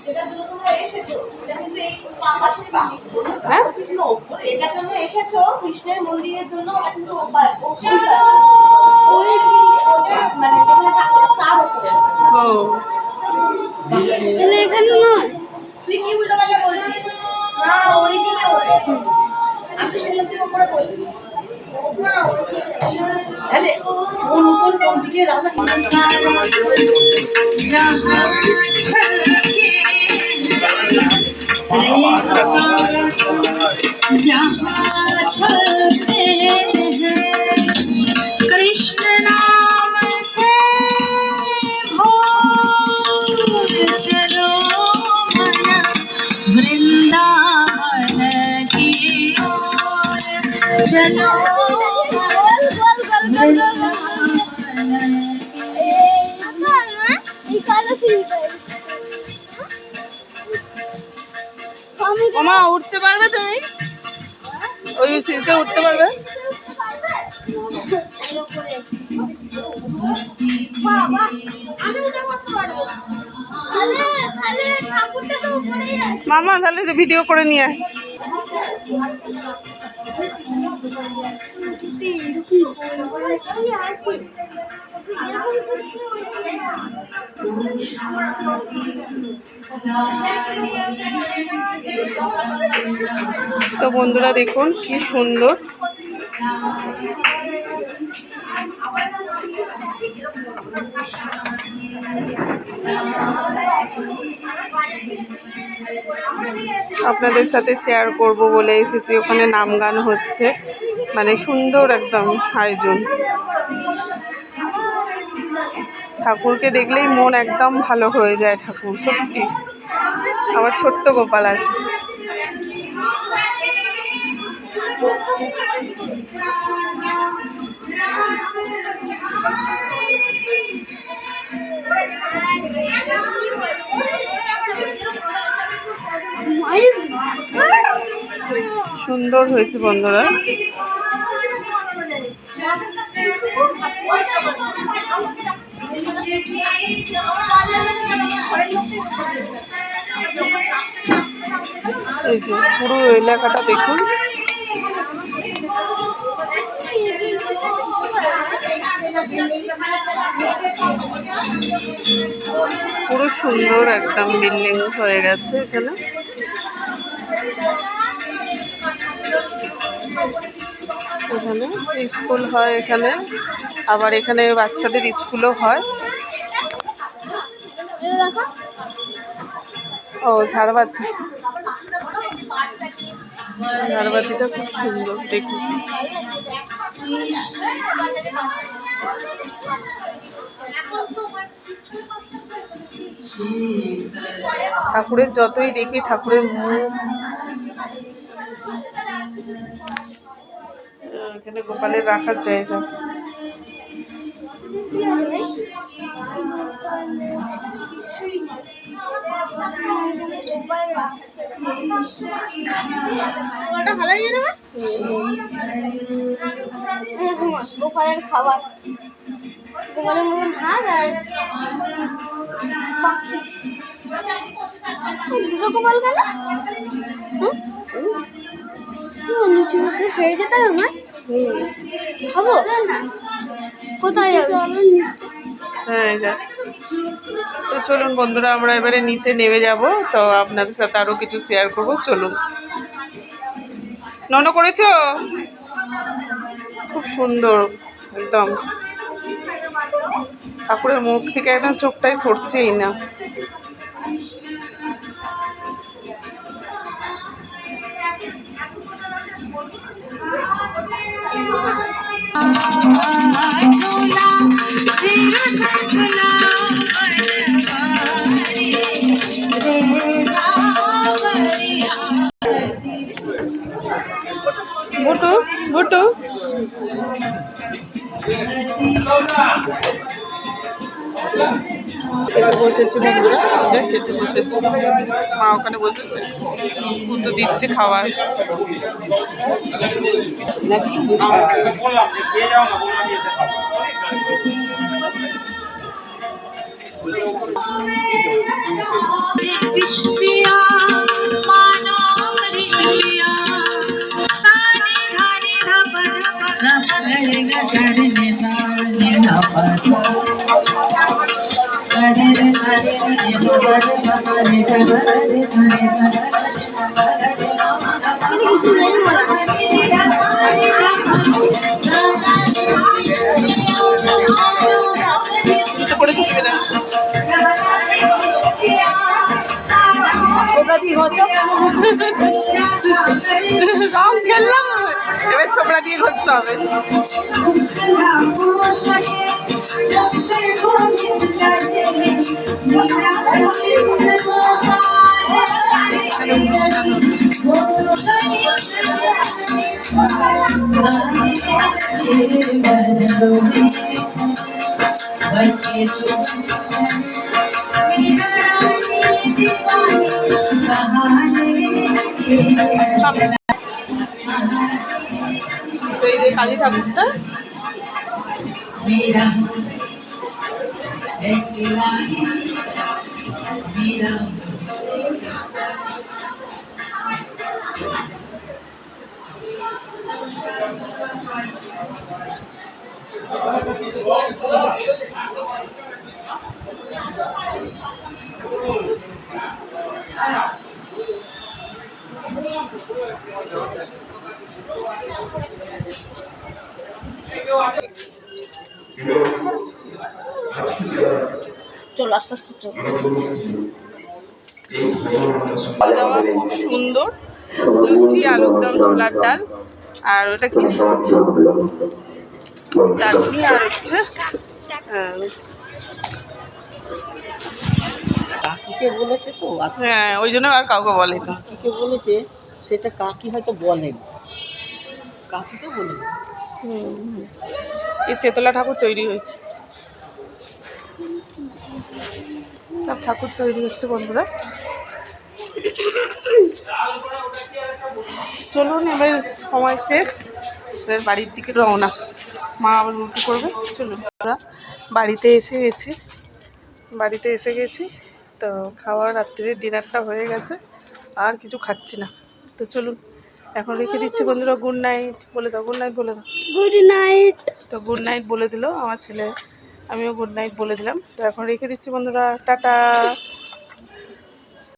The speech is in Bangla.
যেটার জন্য তোমরা এসেছো এটা কিন্তু এই পাশের বিল্ডিং। হ্যাঁ যেটার জন্য এসেছো কৃষ্ণের মন্দিরের জন্য ওটা কিন্তু ওই পাশে ওই ওদের মানে যেখানে থাকবে তার উপরে। ও তাহলে এখানে নয় তুই কি উল্টো পাল্টা বলছিস? না ওই দিকে আমি তো শুনলাম তুই ওপরে বললি। তাহলে কোন উপর কোন দিকে রাখা कृष्ण नाम से भोर चलो मन वृंदावन की ओर चलो ওমা উঠতে পারবে তুমি? ওই সিটে উঠতে পারবে? মামা তাহলে ভিডিও করে নিয়ে আয়। তো বন্ধুরা দেখুন কি সুন্দর আপনাদের সাথে শেয়ার করব বলে এসেছি। ওখানে নাম গান হচ্ছে, মানে সুন্দর একদম আয়োজন। ঠাকুরকে দেখলেই মন একদম ভালো হয়ে যায়। ঠাকুর সত্যি। আবার ছোট্ট গোপাল আছে। সুন্দর হয়েছে বন্ধুরা। এই যে পুরো এলাকাটা দেখুন। পুরো সুন্দর একদম বিল্ডিং হয়ে গেছে এখানে। এখানে স্কুল হয়, এখানে আবার এখানে বাচ্চাদের স্কুলও হয়। ও ঝাড়বাতি, ঝাড়বাতিটা খুব সুন্দর দেখুন। ঠাকুরের যতই দেখি ঠাকুরের মুখ, এখানে গোপালের রাখার জায়গা। গোপালের খাবার, গোপালের মতন ভাত আর দুটো গোপাল কেন লুচি মুখে খেয়ে যেতে হবে আমার। খাবো না, কোথায় যাবো? হ্যাঁ যাচ্ছি। তো চলুন বন্ধুরা, আমরা এবারে নিচে নেমে যাব। তো আপনাদের সাথে আরও কিছু শেয়ার করব। চলুন। নন করেছো? খুব সুন্দর একদম। ঠাকুরের মুখ থেকে একদম চোখটাই সরছেই না। বুটু বুটু খেতে বসেছি বন্ধুরা, খেতে বসেছি। মা ওখানে বসেছে, তো দিচ্ছে খাবার। विश्व কিন্তু কিছু নেই দুটো করে থাকবে না ওটা দিয়ে হচ্ছে রং খেললাম এবার ছোবড়া দিয়ে ঘষতে হবে। তো এই যে কালী ঠাকুরটা চলো আস্তে আস্তে চলো। খাওয়া খুব সুন্দর, লুচি আলুর দম ছোলার ডাল আর ওটা কি চাটনি আর হচ্ছে কাকিকে বলেছে তো হ্যাঁ ওই জন্য আর কাউকে বলে না। কাকিকে বলেছে, সেটা কাকি হয়তো বলেন, কাকি তো বলে এই শেতলা ঠাকুর তৈরি হয়েছে, সব ঠাকুর তৈরি হচ্ছে বন্ধুরা। চলুন এবার সময় শেষ, এবার বাড়ির দিকে রওনা। মা আবার রুটি করবে। চলুন আমরা বাড়িতে এসে গেছি, তো খাওয়া রাত্রির ডিনারটা হয়ে গেছে, আর কিছু খাচ্ছি না। তো চলুন এখন রেখে দিচ্ছি বন্ধুরা। গুড নাইট বলে দাও, গুড নাইট বলে দাও। Good night. তো গুড নাইট বলে দিল আমার ছেলে, আমিও গুড নাইট বলে দিলাম। তো এখন রেখে দিচ্ছি বন্ধুরা, টাটা।